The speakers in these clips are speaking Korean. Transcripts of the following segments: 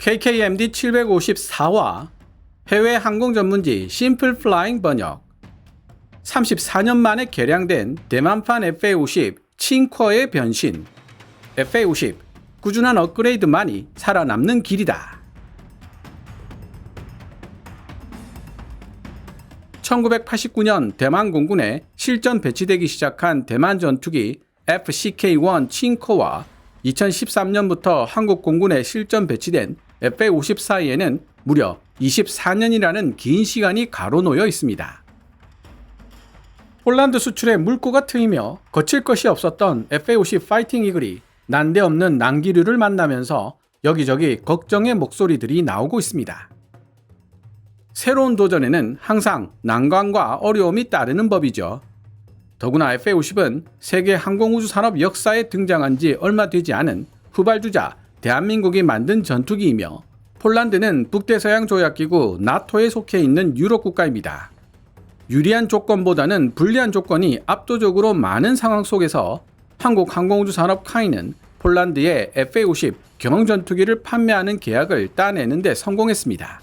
KKMD 754화 해외 항공 전문지 심플 플라잉 번역 34년 만에 개량된 대만판 FA50 칭커의 변신 FA50 꾸준한 업그레이드만이 살아남는 길이다. 1989년 대만 공군에 실전 배치되기 시작한 대만 전투기 FCK-1 칭커와 2013년부터 한국 공군에 실전 배치된 FA50 사이에는 무려 24년이라는 긴 시간이 가로놓여 있습니다. 폴란드 수출에 물꼬가 트이며 거칠 것이 없었던 FA50 파이팅 이글이 난데없는 난기류를 만나면서 여기저기 걱정의 목소리들이 나오고 있습니다. 새로운 도전에는 항상 난관과 어려움이 따르는 법이죠. 더구나 FA50은 세계 항공우주 산업 역사에 등장한 지 얼마 되지 않은 후발주자 대한민국이 만든 전투기이며 폴란드는 북대서양 조약기구 나토에 속해 있는 유럽 국가입니다. 유리한 조건보다는 불리한 조건이 압도적으로 많은 상황 속에서 한국 항공우주 산업 카이는 폴란드에 FA50 경전투기를 판매하는 계약을 따내는 데 성공했습니다.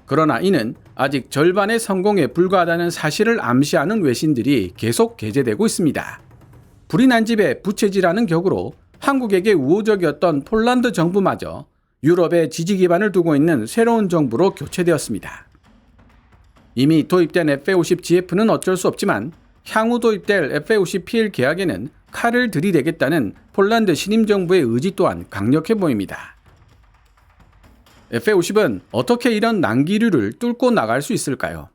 그러나 이는 아직 절반의 성공에 불과하다는 사실을 암시하는 외신들이 계속 게재되고 있습니다. 불이 난 집에 부채질하는 격으로 한국에게 우호적이었던 폴란드 정부마저 유럽에 지지 기반을 두고 있는 새로운 정부로 교체되었습니다. 이미 도입된 FA50GF는 어쩔 수 없지만 향후 도입될 FA50PL 계약에는 칼을 들이대겠다는 폴란드 신임 정부의 의지 또한 강력해 보입니다. FA50은 어떻게 이런 난기류를 뚫고 나갈 수 있을까요?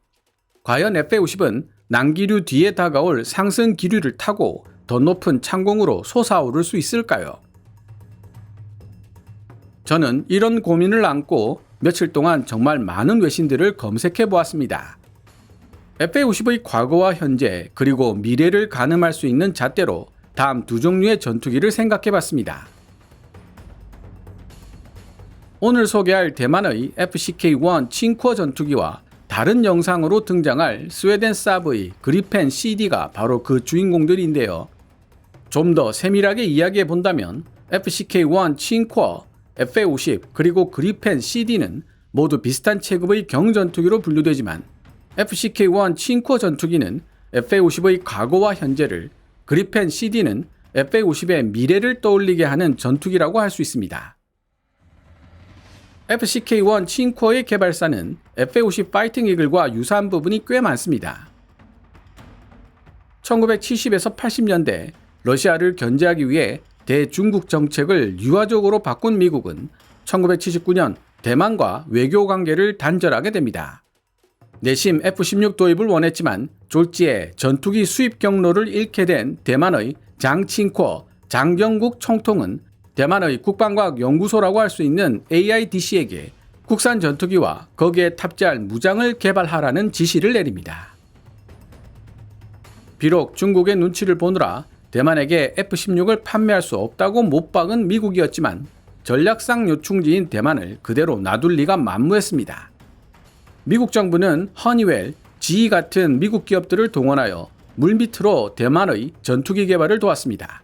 과연 FA50은 난기류 뒤에 다가올 상승 기류를 타고 더 높은 창공으로 솟아오를 수 있을까요? 저는 이런 고민을 안고 며칠 동안 정말 많은 외신들을 검색해 보았습니다. FA50의 과거와 현재 그리고 미래를 가늠할 수 있는 잣대로 다음 두 종류의 전투기를 생각해 봤습니다. 오늘 소개할 대만의 FCK-1 칭커 전투기와 다른 영상으로 등장할 스웨덴 사브의 그리펜 CD가 바로 그 주인공들인데요. 좀 더 세밀하게 이야기해 본다면 FCK-1 칭커, FA50 그리고 그리펜 CD는 모두 비슷한 체급의 경전투기로 분류되지만 FCK-1 칭커 전투기는 FA50의 과거와 현재를, 그리펜 CD는 FA50의 미래를 떠올리게 하는 전투기라고 할 수 있습니다. FCK-1 칭커의 개발사는 FA50 파이팅 이글과 유사한 부분이 꽤 많습니다. 1970에서 80년대 러시아를 견제하기 위해 대중국 정책을 유화적으로 바꾼 미국은 1979년 대만과 외교 관계를 단절하게 됩니다. 내심 F-16 도입을 원했지만 졸지에 전투기 수입 경로를 잃게 된 대만의 장칭커, 장경국 총통은 대만의 국방과학 연구소라고 할 수 있는 AIDC에게 국산 전투기와 거기에 탑재할 무장을 개발하라는 지시를 내립니다. 비록 중국의 눈치를 보느라 대만에게 F-16을 판매할 수 없다고 못 박은 미국이었지만 전략상 요충지인 대만을 그대로 놔둘 리가 만무했습니다. 미국 정부는 허니웰, GE 같은 미국 기업들을 동원하여 물밑으로 대만의 전투기 개발을 도왔습니다.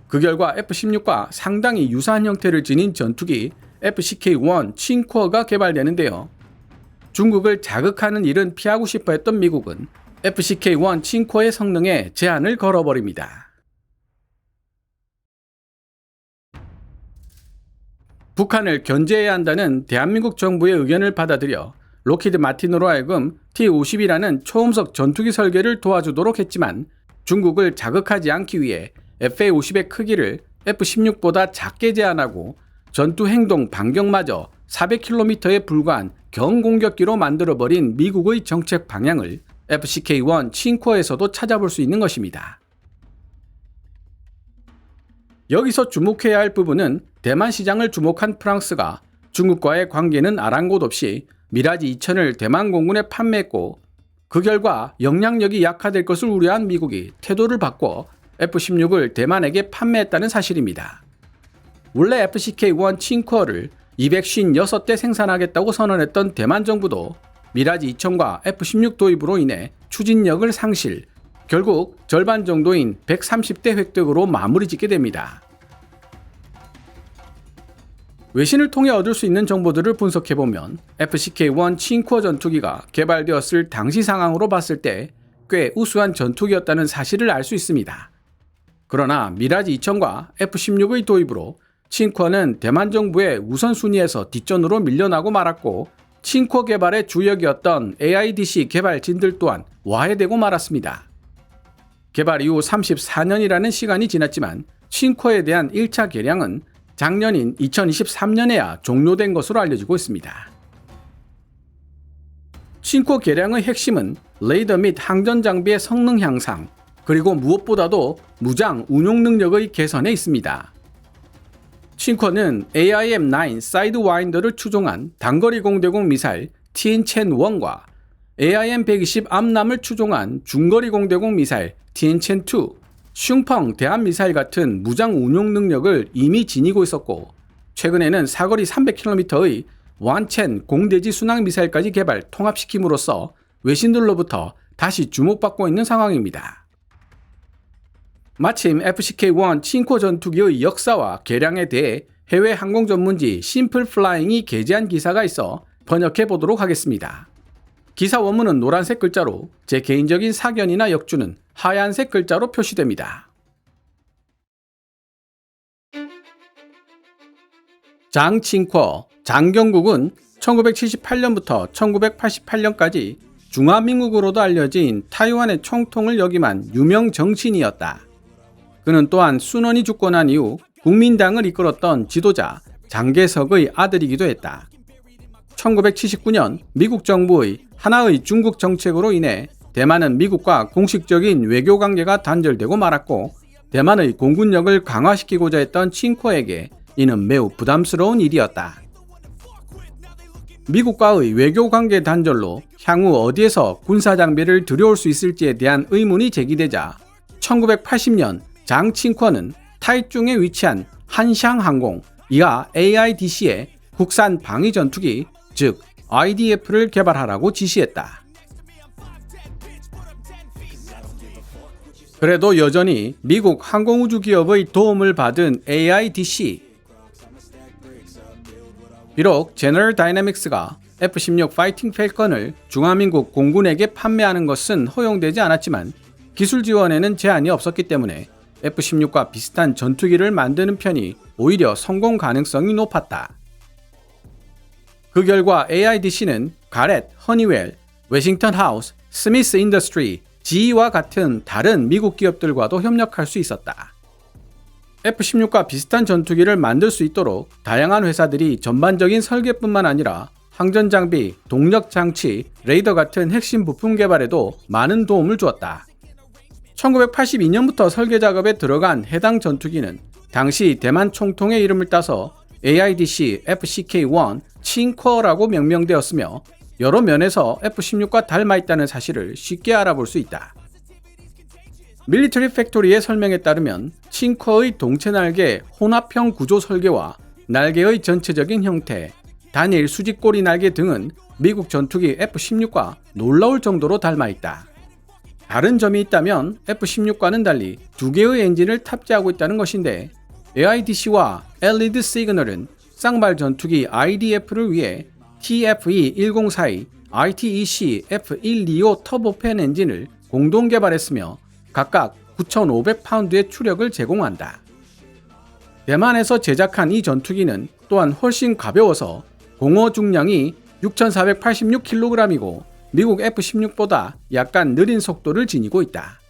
그 결과 F-16과 상당히 유사한 형태를 지닌 전투기 FCK-1 칭커가 개발되는데요. 중국을 자극하는 일은 피하고 싶어 했던 미국은 FCK-1 칭커의 성능에 제한을 걸어버립니다. 북한을 견제해야 한다는 대한민국 정부의 의견을 받아들여 록히드 마틴으로 하여금 T-50이라는 초음속 전투기 설계를 도와주도록 했지만 중국을 자극하지 않기 위해 FA50의 크기를 F-16보다 작게 제한하고 전투 행동 반경마저 400km에 불과한 경공격기로 만들어버린 미국의 정책 방향을 FCK-1 칭커에서도 찾아볼 수 있는 것입니다. 여기서 주목해야 할 부분은 대만 시장을 주목한 프랑스가 중국과의 관계는 아랑곳 없이 미라지 2000을 대만 공군에 판매했고 그 결과 영향력이 약화될 것을 우려한 미국이 태도를 바꿔 F-16을 대만에게 판매했다는 사실입니다. 원래 FCK-1 칭커를 256대 생산하겠다고 선언했던 대만 정부도 미라지 2000과 F-16 도입으로 인해 추진력을 상실, 결국 절반 정도인 130대 획득으로 마무리 짓게 됩니다. 외신을 통해 얻을 수 있는 정보들을 분석해보면 FCK-1 칭코어 전투기가 개발되었을 당시 상황으로 봤을 때 꽤 우수한 전투기였다는 사실을 알 수 있습니다. 그러나 미라지 2000과 F-16의 도입으로 칭코어는 대만 정부의 우선순위에서 뒷전으로 밀려나고 말았고 칭코어 개발의 주역이었던 AIDC 개발진들 또한 와해되고 말았습니다. 개발 이후 34년이라는 시간이 지났지만 칭코어에 대한 1차 개량은 작년인 2023년에야 종료된 것으로 알려지고 있습니다. 칭코어 개량의 핵심은 레이더 및 항전 장비의 성능 향상, 그리고 무엇보다도 무장 운용 능력의 개선에 있습니다. 칭코어는 AIM-9 사이드와인더를 추종한 단거리 공대공 미사일 TN-1과 AIM-120 암람을 추종한 중거리 공대공 미사일 TN-2, 슝펑 대한미사일 같은 무장 운용 능력을 이미 지니고 있었고 최근에는 사거리 300km의 완첸 공대지 순항 미사일까지 개발 통합시킴으로써 외신들로부터 다시 주목받고 있는 상황입니다. 마침 FCK-1 칭코어 전투기의 역사와 개량에 대해 해외 항공 전문지 심플플라잉이 게재한 기사가 있어 번역해 보도록 하겠습니다. 기사 원문은 노란색 글자로 제 개인적인 사견이나 역주는 하얀색 글자로 표시됩니다. 장 칭코어, 장경국은 1978년부터 1988년까지 중화민국으로도 알려진 타이완의 총통을 역임한 유명 정치인이었다. 그는 또한 순원이 죽고 난 이후 국민당을 이끌었던 지도자 장개석의 아들이기도 했다. 1979년 미국 정부의 하나의 중국 정책으로 인해 대만은 미국과 공식적인 외교 관계가 단절되고 말았고 대만의 공군력을 강화시키고자 했던 칭코어에게 이는 매우 부담스러운 일이었다. 미국과의 외교 관계 단절로 향후 어디에서 군사 장비를 들여올 수 있을지에 대한 의문이 제기되자 1980년 장 칭코어는 타이중에 위치한 한샹항공, 이하 AIDC에 국산 방위 전투기, 즉 IDF를 개발하라고 지시했다. 그래도 여전히 미국 항공우주기업의 도움을 받은 AIDC. 비록 제너럴 다이내믹스가 F-16 파이팅 팰컨을 중화민국 공군에게 판매하는 것은 허용되지 않았지만 기술 지원에는 제한이 없었기 때문에 F-16과 비슷한 전투기를 만드는 편이 오히려 성공 가능성이 높았다. 그 결과 AIDC는 가렛, 허니웰, 웨싱턴 하우스, 스미스 인더스트리, GE와 같은 다른 미국 기업들과도 협력할 수 있었다. F-16과 비슷한 전투기를 만들 수 있도록 다양한 회사들이 전반적인 설계뿐만 아니라 항전 장비, 동력 장치, 레이더 같은 핵심 부품 개발에도 많은 도움을 주었다. 1982년부터 설계 작업에 들어간 해당 전투기는 당시 대만 총통의 이름을 따서 AIDC FCK-1 칭코어라고 명명되었으며 여러 면에서 F-16과 닮아 있다는 사실을 쉽게 알아볼 수 있다. 밀리터리 팩토리의 설명에 따르면 칭코어의 동체 날개 혼합형 구조 설계와 날개의 전체적인 형태, 단일 수직꼬리 날개 등은 미국 전투기 F-16과 놀라울 정도로 닮아 있다. 다른 점이 있다면 F-16과는 달리 두 개의 엔진을 탑재하고 있다는 것인데 AIDC와 엘리드 시그널은 쌍발 전투기 IDF를 위해 TFE-1042 RTEC F125 터보팬 엔진을 공동 개발했으며 각각 9,500파운드의 추력을 제공한다. 대만에서 제작한 이 전투기는 또한 훨씬 가벼워서 공허 중량이 6,486kg이고 미국 F-16보다 약간 느린 속도를 지니고 있다.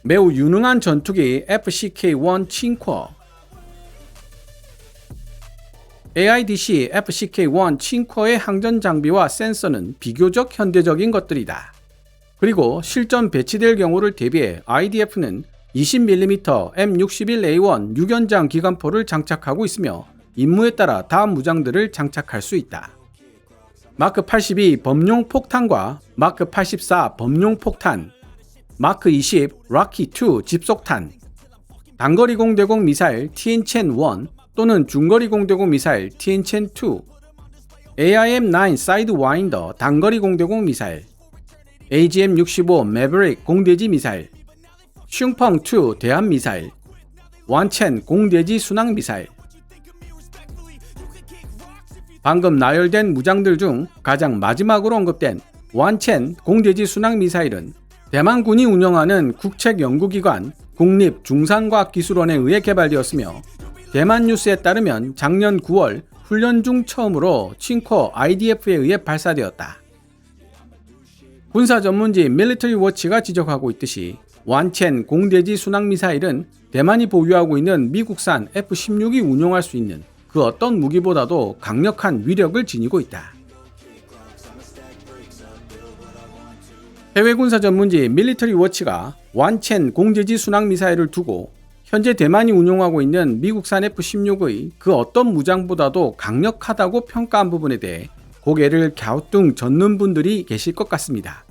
매우 유능한 전투기 FCK-1 칭코어. AIDC FCK-1 칭코어의 항전 장비와 센서는 비교적 현대적인 것들이다. 그리고 실전 배치될 경우를 대비해 IDF는 20mm M61A1 6연장 기관포를 장착하고 있으며 임무에 따라 다음 무장들을 장착할 수 있다. 마크 82 범용 폭탄과 마크 84 범용 폭탄, 마크 20 락키2 집속탄, 단거리 공대공 미사일 TN-1 또는 중거리 공대공 미사일 TN-2, AIM-9 사이드와인더 단거리 공대공 미사일, AGM-65 매버릭 공대지 미사일, 슝펑2 대함 미사일, 완첸 공대지 순항 미사일. 방금 나열된 무장들 중 가장 마지막으로 언급된 완첸 공대지 순항 미사일은 대만군이 운영하는 국책연구기관 국립중산과학기술원에 의해 개발되었으며 대만 뉴스에 따르면 작년 9월 훈련 중 처음으로 칭코 IDF에 의해 발사되었다. 군사 전문지 밀리터리 워치가 지적하고 있듯이 완첸 공대지 순항 미사일은 대만이 보유하고 있는 미국산 F-16이 운용할 수 있는 그 어떤 무기보다도 강력한 위력을 지니고 있다. 해외 군사 전문지 밀리터리 워치가 완첸 공대지 순항 미사일을 두고 현재 대만이 운용하고 있는 미국산 F-16의 그 어떤 무장보다도 강력하다고 평가한 부분에 대해 고개를 갸우뚱 젓는 분들이 계실 것 같습니다.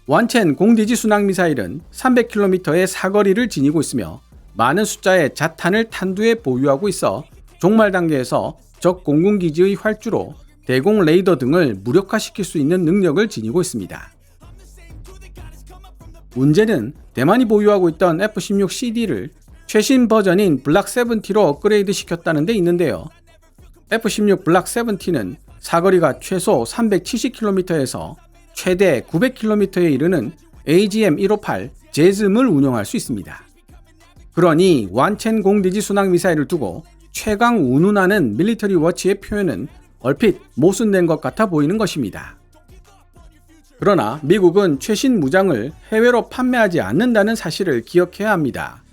완첸 공대지 순항 미사일은 300km의 사거리를 지니고 있으며 많은 숫자의 자탄을 탄두에 보유하고 있어 종말 단계에서 적 공군기지의 활주로, 대공 레이더 등을 무력화시킬 수 있는 능력을 지니고 있습니다. 문제는 대만이 보유하고 있던 F-16CD를 최신 버전인 블락 70로 업그레이드 시켰다는 데 있는데요. F-16 블락 70는 사거리가 최소 370km에서 최대 900km에 이르는 AGM-158 제즘을 운용할 수 있습니다. 그러니 완첸 공대지 순항 미사일을 두고 최강 운운하는 밀리터리 워치의 표현은 얼핏 모순된 것 같아 보이는 것입니다. 그러나 미국은 최신 무장을 해외로 판매하지 않는다는 사실을 기억해야 합니다.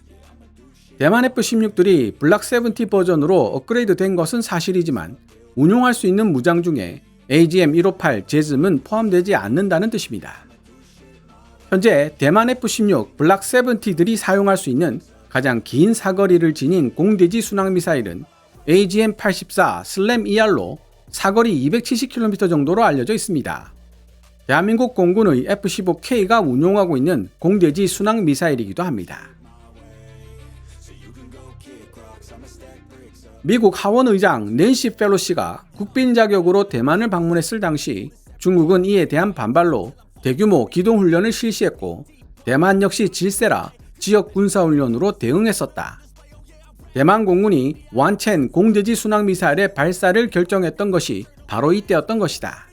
대만 F-16들이 블락 70 버전으로 업그레이드 된 것은 사실이지만 운용할 수 있는 무장 중에 AGM-158 제즘은 포함되지 않는다는 뜻입니다. 현재 대만 F-16 블락 70들이 사용할 수 있는 가장 긴 사거리를 지닌 공대지 순항 미사일은 AGM-84 슬램-ER로 사거리 270km 정도로 알려져 있습니다. 대한민국 공군의 F-15K가 운용하고 있는 공대지 순항 미사일이기도 합니다. 미국 하원 의장 낸시 펠로시가 국빈 자격으로 대만을 방문했을 당시 중국은 이에 대한 반발로 대규모 기동훈련을 실시했고 대만 역시 질세라 지역 군사훈련으로 대응했었다. 대만 공군이 완첸 공대지 순항 미사일의 발사를 결정했던 것이 바로 이때였던 것이다.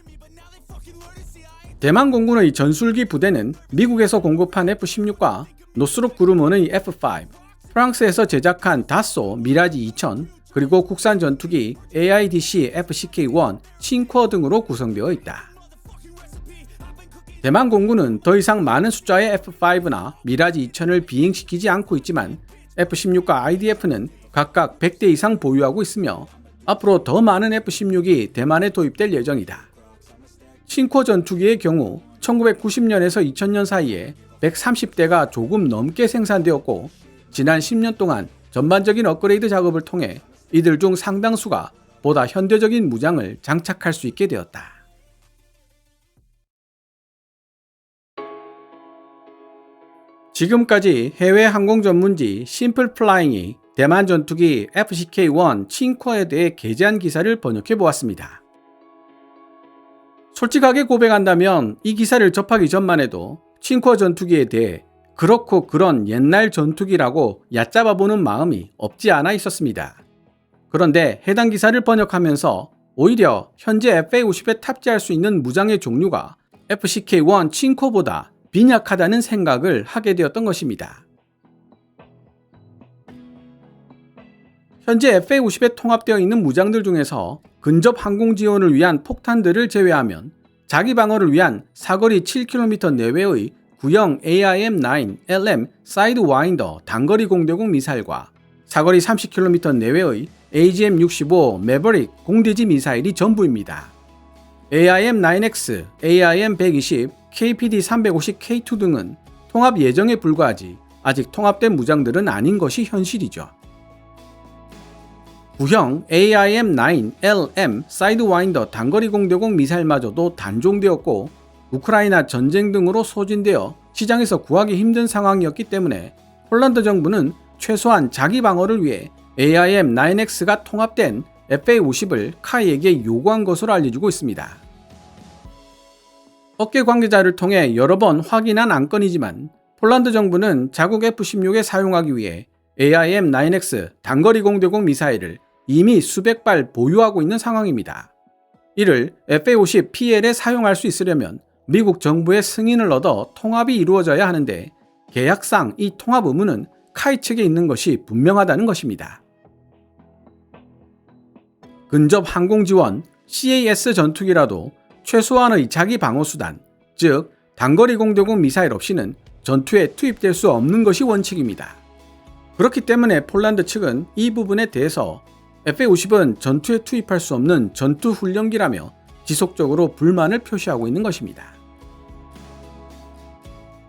대만 공군의 전술기 부대는 미국에서 공급한 F-16과 노스롭 그루먼의 F-5, 프랑스에서 제작한 다소 미라지 2000, 그리고 국산 전투기 AIDC FCK-1, 칭코어 등으로 구성되어 있다. 대만 공군은 더 이상 많은 숫자의 F-5나 미라지 2000을 비행시키지 않고 있지만 F-16과 IDF는 각각 100대 이상 보유하고 있으며 앞으로 더 많은 F-16이 대만에 도입될 예정이다. 칭코어 전투기의 경우 1990년에서 2000년 사이에 130대가 조금 넘게 생산되었고 지난 10년 동안 전반적인 업그레이드 작업을 통해 이들 중 상당수가 보다 현대적인 무장을 장착할 수 있게 되었다. 지금까지 해외 항공 전문지 심플 플라잉이 대만 전투기 FCK-1 칭코어에 대해 게재한 기사를 번역해 보았습니다. 솔직하게 고백한다면 이 기사를 접하기 전만 해도 칭코어 전투기에 대해 그렇고 그런 옛날 전투기라고 얕잡아보는 마음이 없지 않아 있었습니다. 그런데 해당 기사를 번역하면서 오히려 현재 FA-50에 탑재할 수 있는 무장의 종류가 FCK-1 칭코보다 빈약하다는 생각을 하게 되었던 것입니다. 현재 FA-50에 통합되어 있는 무장들 중에서 근접 항공 지원을 위한 폭탄들을 제외하면 자기 방어를 위한 사거리 7km 내외의 구형 AIM-9 LM 사이드와인더 단거리 공대공 미사일과 사거리 30km 내외의 AGM-65 매버릭 공대지 미사일이 전부입니다. AIM-9X, AIM-120, KPD-350K2 등은 통합 예정에 불과하지 아직 통합된 무장들은 아닌 것이 현실이죠. 구형 AIM-9 LM 사이드와인더 단거리 공대공 미사일마저도 단종되었고 우크라이나 전쟁 등으로 소진되어 시장에서 구하기 힘든 상황이었기 때문에 폴란드 정부는 최소한 자기 방어를 위해 AIM-9X가 통합된 FA-50을 카이에게 요구한 것으로 알려지고 있습니다. 업계 관계자를 통해 여러 번 확인한 안건이지만 폴란드 정부는 자국 F-16에 사용하기 위해 AIM-9X 단거리 공대공 미사일을 이미 수백 발 보유하고 있는 상황입니다. 이를 FA-50PL에 사용할 수 있으려면 미국 정부의 승인을 얻어 통합이 이루어져야 하는데 계약상 이 통합 의무는 카이 측에 있는 것이 분명하다는 것입니다. 근접 항공 지원 CAS 전투기라도 최소한의 자기 방어 수단, 즉 단거리 공대공 미사일 없이는 전투에 투입될 수 없는 것이 원칙입니다. 그렇기 때문에 폴란드 측은 이 부분에 대해서 FA-50은 전투에 투입할 수 없는 전투 훈련기라며 지속적으로 불만을 표시하고 있는 것입니다.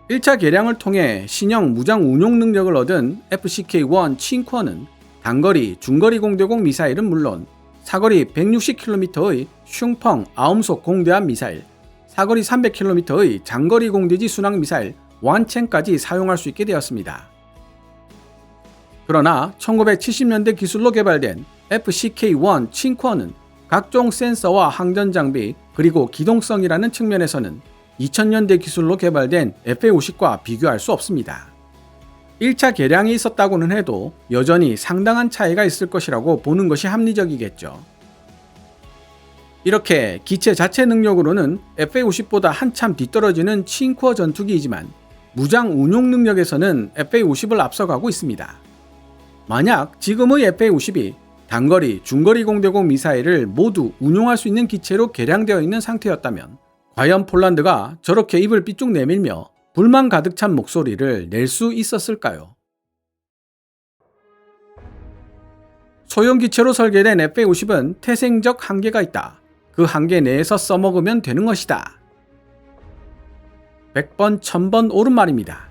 1차 개량을 통해 신형 무장 운용 능력을 얻은 FCK-1 칭쿼는 단거리, 중거리 공대공 미사일은 물론 사거리 160km의 슝펑 아움속 공대함 미사일, 사거리 300km의 장거리 공대지 순항 미사일 완첸까지 사용할 수 있게 되었습니다. 그러나 1970년대 기술로 개발된 FCK-1 칭쿼는 각종 센서와 항전 장비 그리고 기동성이라는 측면에서는 2000년대 기술로 개발된 FA-50과 비교할 수 없습니다. 1차 개량이 있었다고는 해도 여전히 상당한 차이가 있을 것이라고 보는 것이 합리적이겠죠. 이렇게 기체 자체 능력으로는 FA-50보다 한참 뒤떨어지는 칭쿼 전투기이지만 무장 운용 능력에서는 FA-50을 앞서가고 있습니다. 만약 지금의 FA-50이 단거리, 중거리 공대공 미사일을 모두 운용할 수 있는 기체로 개량되어 있는 상태였다면 과연 폴란드가 저렇게 입을 삐쭉 내밀며 불만 가득 찬 목소리를 낼 수 있었을까요? 소형 기체로 설계된 FA-50은 태생적 한계가 있다. 그 한계 내에서 써먹으면 되는 것이다. 100번, 1000번 옳은 말입니다.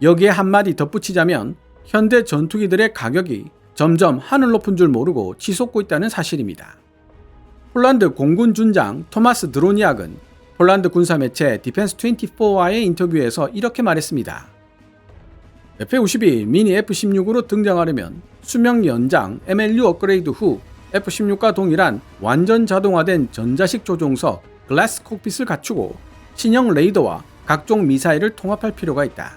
여기에 한마디 덧붙이자면 현대 전투기들의 가격이 점점 하늘 높은 줄 모르고 치솟고 있다는 사실입니다. 폴란드 공군 준장 토마스 드로니악은 폴란드 군사매체 디펜스24와의 인터뷰에서 이렇게 말했습니다. FA-50이 미니 F-16으로 등장하려면 수명 연장 MLU 업그레이드 후 F-16과 동일한 완전 자동화된 전자식 조종석 글라스 콕핏을 갖추고 신형 레이더와 각종 미사일을 통합할 필요가 있다.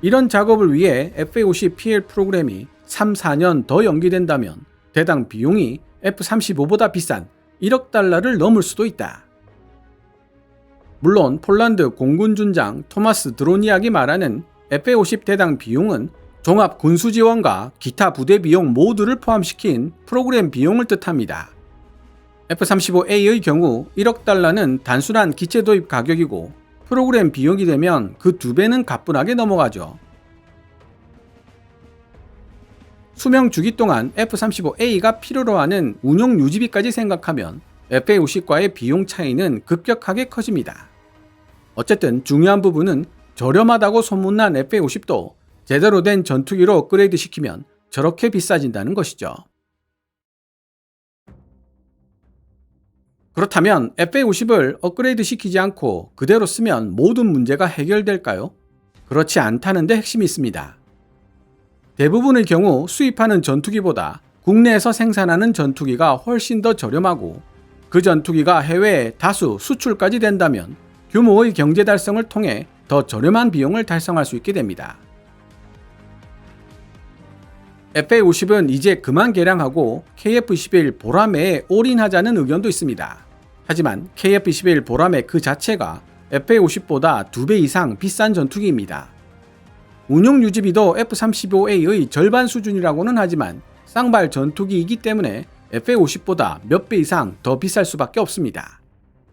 이런 작업을 위해 FA-50PL 프로그램이 3-4년 더 연기된다면 대당 비용이 F-35보다 비싼 1억 달러를 넘을 수도 있다. 물론 폴란드 공군 준장 토마스 드로니악이 말하는 FA-50 대당 비용은 종합 군수 지원과 기타 부대 비용 모두를 포함시킨 프로그램 비용을 뜻합니다. F-35A의 경우 1억 달러는 단순한 기체 도입 가격이고 프로그램 비용이 되면 그 2배는 가뿐하게 넘어가죠. 수명 주기 동안 F-35A가 필요로 하는 운용 유지비까지 생각하면 FA-50과의 비용 차이는 급격하게 커집니다. 어쨌든 중요한 부분은 저렴하다고 소문난 FA-50도 제대로 된 전투기로 업그레이드 시키면 저렇게 비싸진다는 것이죠. 그렇다면 FA-50을 업그레이드 시키지 않고 그대로 쓰면 모든 문제가 해결될까요? 그렇지 않다는 데 핵심이 있습니다. 대부분의 경우 수입하는 전투기보다 국내에서 생산하는 전투기가 훨씬 더 저렴하고 그 전투기가 해외에 다수 수출까지 된다면 규모의 경제 달성을 통해 더 저렴한 비용을 달성할 수 있게 됩니다. FA-50은 이제 그만 개량하고 KF-21 보라매에 올인하자는 의견도 있습니다. 하지만 KF-21 보라매 그 자체가 FA-50보다 2배 이상 비싼 전투기입니다. 운용 유지비도 F-35A의 절반 수준이라고는 하지만 쌍발 전투기이기 때문에 FA-50보다 몇 배 이상 더 비쌀 수밖에 없습니다.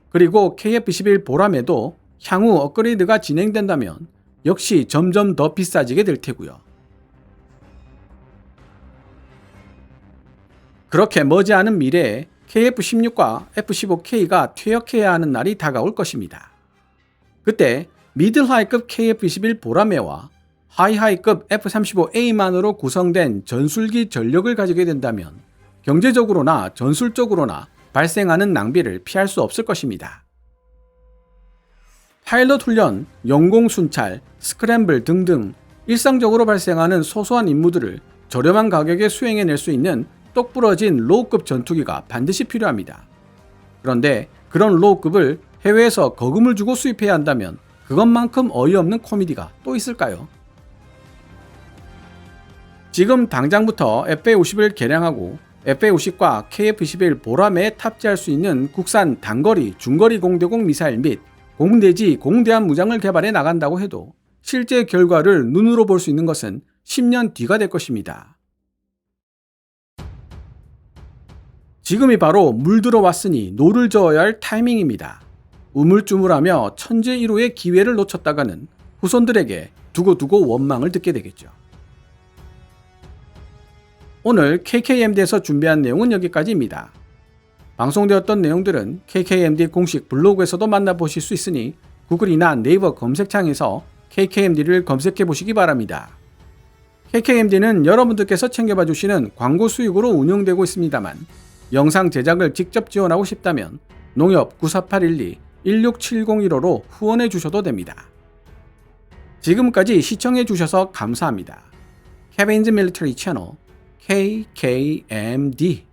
그리고 KF-21 보라매도 향후 업그레이드가 진행된다면 역시 점점 더 비싸지게 될 테고요. 그렇게 머지않은 미래에 KF-16과 F-15K가 퇴역해야 하는 날이 다가올 것입니다. 그때 미들하이급 KF-21 보라매와 하이하이급 F-35A만으로 구성된 전술기 전력을 가지게 된다면 경제적으로나 전술적으로나 발생하는 낭비를 피할 수 없을 것입니다. 파일럿 훈련, 영공 순찰, 스크램블 등등 일상적으로 발생하는 소소한 임무들을 저렴한 가격에 수행해낼 수 있는 똑부러진 로우급 전투기가 반드시 필요합니다. 그런데 그런 로우급을 해외에서 거금을 주고 수입해야 한다면 그것만큼 어이없는 코미디가 또 있을까요? 지금 당장부터 FA-50을 개량하고 FA-50과 KF-21 보람에 탑재할 수 있는 국산 단거리, 중거리 공대공 미사일 및 공대지, 공대함 무장을 개발해 나간다고 해도 실제 결과를 눈으로 볼 수 있는 것은 10년 뒤가 될 것입니다. 지금이 바로 물 들어왔으니 노를 저어야 할 타이밍입니다. 우물쭈물하며 천재일호의 기회를 놓쳤다가는 후손들에게 두고두고 원망을 듣게 되겠죠. 오늘 KKMD에서 준비한 내용은 여기까지입니다. 방송되었던 내용들은 KKMD 공식 블로그에서도 만나보실 수 있으니 구글이나 네이버 검색창에서 KKMD를 검색해 보시기 바랍니다. KKMD는 여러분들께서 챙겨봐 주시는 광고 수익으로 운영되고 있습니다만 영상 제작을 직접 지원하고 싶다면 농협 9481216701호로 후원해 주셔도 됩니다. 지금까지 시청해 주셔서 감사합니다. Kevin's Military Channel KKMD